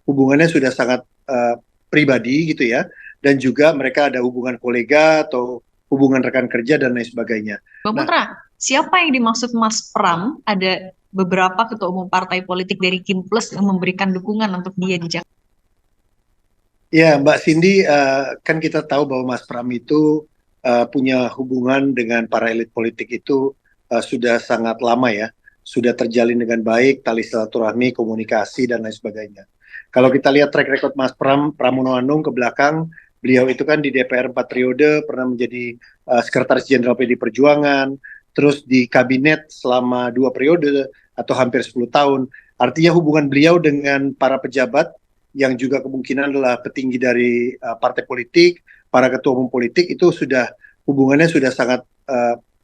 hubungannya sudah sangat pribadi gitu ya, dan juga mereka ada hubungan kolega atau hubungan rekan kerja dan lain sebagainya. Bang Nah, Putra, siapa yang dimaksud Mas Pram? Ada beberapa ketua umum partai politik dari Kim Plus yang memberikan dukungan untuk dia di Jakarta. ya Mbak Cindy, kan kita tahu bahwa Mas Pram itu punya hubungan dengan para elit politik itu sudah sangat lama ya, sudah terjalin dengan baik, tali silaturahmi, komunikasi dan lain sebagainya. Kalau kita lihat track record Mas Pram Pramono Anung ke belakang, beliau itu kan di DPR 4 periode, pernah menjadi Sekretaris Jenderal PD Perjuangan, terus di kabinet selama 2 periode atau hampir 10 tahun. Artinya hubungan beliau dengan para pejabat yang juga kemungkinan adalah petinggi dari partai politik, para ketua umum politik itu sudah hubungannya sudah sangat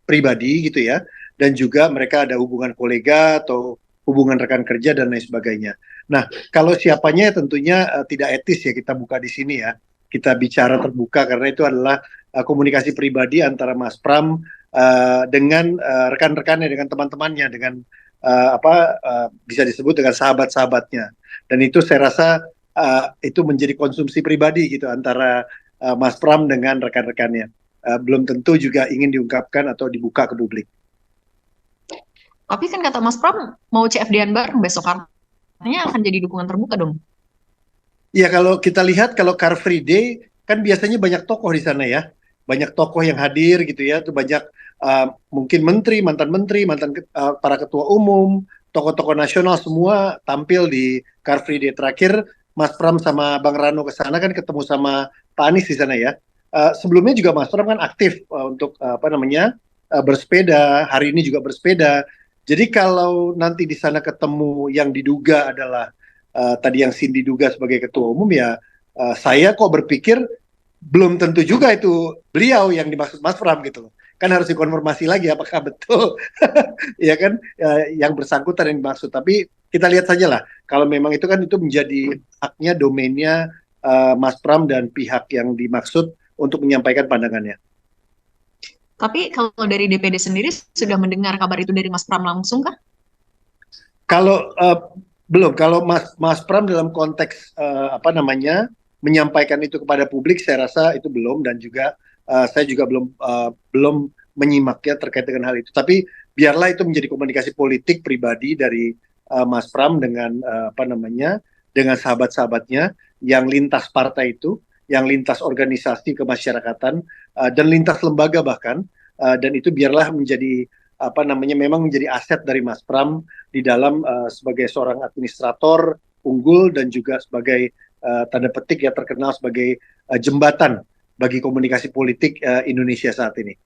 pribadi gitu ya, dan juga mereka ada hubungan kolega atau hubungan rekan kerja dan lain sebagainya. Nah, kalau siapanya tentunya tidak etis ya kita buka di sini ya. Kita bicara terbuka karena itu adalah komunikasi pribadi antara Mas Pram dengan rekan-rekannya, dengan teman-temannya, dengan bisa disebut dengan sahabat-sahabatnya. Dan itu saya rasa itu menjadi konsumsi pribadi gitu antara Mas Pram dengan rekan-rekannya. Belum tentu juga ingin diungkapkan atau dibuka ke publik. Tapi kan kata Mas Pram mau CFD-an bareng besok, artinya akan jadi dukungan terbuka dong. Ya kalau kita lihat kalau Car Free Day kan biasanya banyak tokoh di sana ya, banyak tokoh yang hadir gitu ya, tuh banyak mungkin menteri, mantan para ketua umum, tokoh-tokoh nasional semua tampil di Car Free Day terakhir. Mas Pram sama Bang Rano ke sana kan ketemu sama Pak Anies di sana ya. Sebelumnya juga Mas Pram kan aktif untuk apa namanya bersepeda, hari ini juga bersepeda. Jadi kalau nanti di sana ketemu yang diduga adalah tadi yang Cindy duga sebagai ketua umum ya, saya kok berpikir belum tentu juga itu beliau yang dimaksud Mas Pram gitu loh. Kan harus dikonfirmasi lagi apakah betul ya kan yang bersangkutan yang dimaksud. Tapi kita lihat saja lah kalau memang itu kan itu menjadi haknya, domainnya Mas Pram dan pihak yang dimaksud untuk menyampaikan pandangannya. Tapi kalau dari DPD sendiri sudah mendengar kabar itu dari Mas Pram langsung kah? Kalau belum, kalau Mas Pram dalam konteks apa namanya menyampaikan itu kepada publik, saya rasa itu belum, dan juga saya juga belum menyimaknya terkait dengan hal itu. Tapi biarlah itu menjadi komunikasi politik pribadi dari Mas Pram dengan apa namanya dengan sahabat-sahabatnya yang lintas partai itu, yang lintas organisasi kemasyarakatan dan lintas lembaga bahkan, dan itu biarlah menjadi apa namanya memang menjadi aset dari Mas Pram di dalam sebagai seorang administrator unggul dan juga sebagai tanda petik ya terkenal sebagai jembatan bagi komunikasi politik Indonesia saat ini.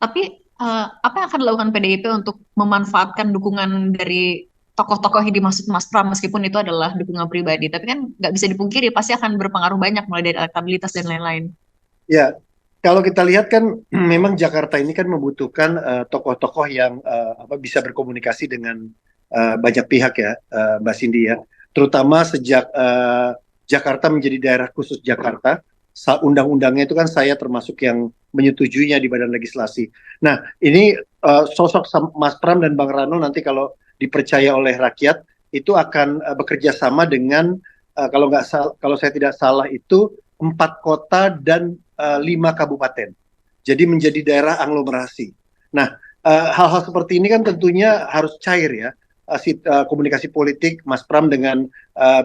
Tapi apa yang akan dilakukan PDIP untuk memanfaatkan dukungan dari tokoh-tokoh yang dimaksud Mas Pram meskipun itu adalah dukungan pribadi, tapi kan nggak bisa dipungkiri pasti akan berpengaruh banyak mulai dari elektabilitas dan lain-lain. Ya, kalau kita lihat kan memang Jakarta ini kan membutuhkan tokoh-tokoh yang apa bisa berkomunikasi dengan banyak pihak ya, Mbak Cindy ya. Terutama sejak Jakarta menjadi daerah khusus Jakarta, undang-undangnya itu kan saya termasuk yang menyetujuinya di Badan Legislasi. Nah, ini sosok Mas Pram dan Bang Rano nanti kalau dipercaya oleh rakyat itu akan bekerja sama dengan kalau saya tidak salah itu 4 kota dan 5 kabupaten. Jadi menjadi daerah aglomerasi. Nah, hal-hal seperti ini kan tentunya harus cair ya. Komunikasi politik Mas Pram dengan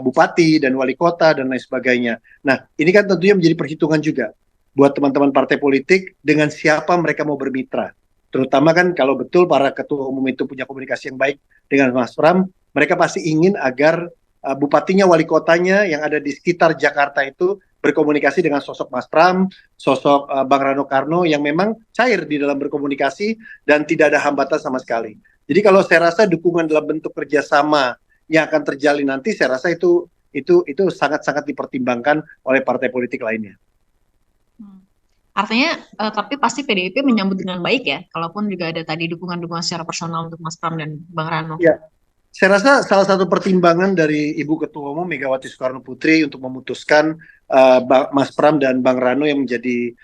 bupati dan wali kota dan lain sebagainya. Nah, ini kan tentunya menjadi perhitungan juga buat teman-teman partai politik dengan siapa mereka mau bermitra. Terutama kan kalau betul para ketua umum itu punya komunikasi yang baik dengan Mas Pram, mereka pasti ingin agar bupatinya, wali kotanya yang ada di sekitar Jakarta itu berkomunikasi dengan sosok Mas Pram, sosok Bang Rano Karno yang memang cair di dalam berkomunikasi dan tidak ada hambatan sama sekali. Jadi kalau saya rasa dukungan dalam bentuk kerjasama yang akan terjalin nanti, saya rasa itu sangat-sangat dipertimbangkan oleh partai politik lainnya. Hmm. Artinya, tapi pasti PDIP menyambut dengan baik ya, kalaupun juga ada tadi dukungan-dukungan secara personal untuk Mas Pram dan Bang Rano. Ya, saya rasa salah satu pertimbangan dari Ibu Ketua Umum Megawati Soekarno Putri untuk memutuskan Mas Pram dan Bang Rano yang menjadi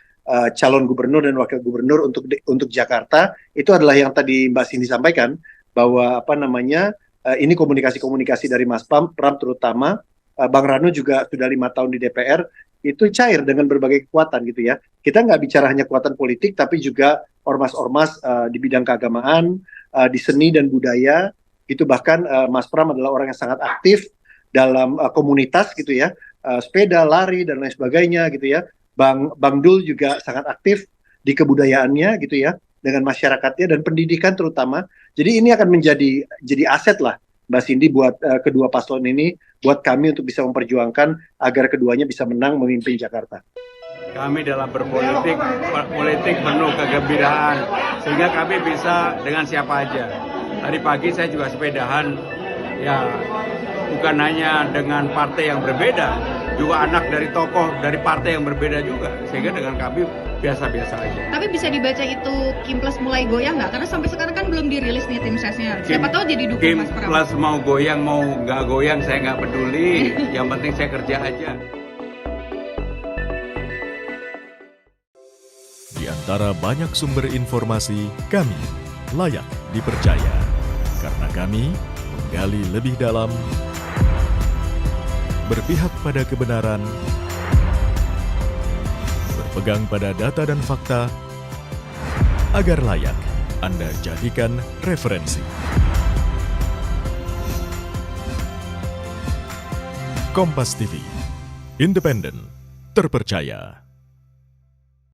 calon gubernur dan wakil gubernur untuk Jakarta itu adalah yang tadi Mbak Cindy sampaikan bahwa apa namanya ini komunikasi-komunikasi dari Mas Pram terutama Bang Rano juga sudah 5 tahun di DPR, itu cair dengan berbagai kekuatan gitu ya. Kita nggak bicara hanya kekuatan politik, tapi juga ormas-ormas di bidang keagamaan, di seni dan budaya, gitu. Bahkan Mas Pram adalah orang yang sangat aktif dalam komunitas gitu ya, sepeda, lari dan lain sebagainya gitu ya. Bang Dul juga sangat aktif di kebudayaannya gitu ya, dengan masyarakatnya dan pendidikan terutama. Jadi ini akan jadi aset lah Mbak Cindy buat kedua paslon ini, buat kami untuk bisa memperjuangkan agar keduanya bisa menang memimpin Jakarta. Kami dalam berpolitik, politik penuh kegembiraan, sehingga kami bisa dengan siapa aja. Tadi pagi saya juga sepedahan, ya bukan hanya dengan partai yang berbeda, juga anak dari tokoh dari partai yang berbeda juga, sehingga dengan kami biasa-biasa aja. Tapi bisa dibaca itu Kim Plus mulai goyang nggak? Karena sampai sekarang kan belum dirilis nih tim sesnya. Siapa tahu jadi dukung Kim Mas Pram. Plus mau goyang mau nggak goyang saya nggak peduli, yang penting saya kerja aja. Di antara banyak sumber informasi, kami layak dipercaya. Karena kami menggali lebih dalam, berpihak pada kebenaran, berpegang pada data dan fakta, agar layak Anda jadikan referensi. Kompas TV, independen, terpercaya.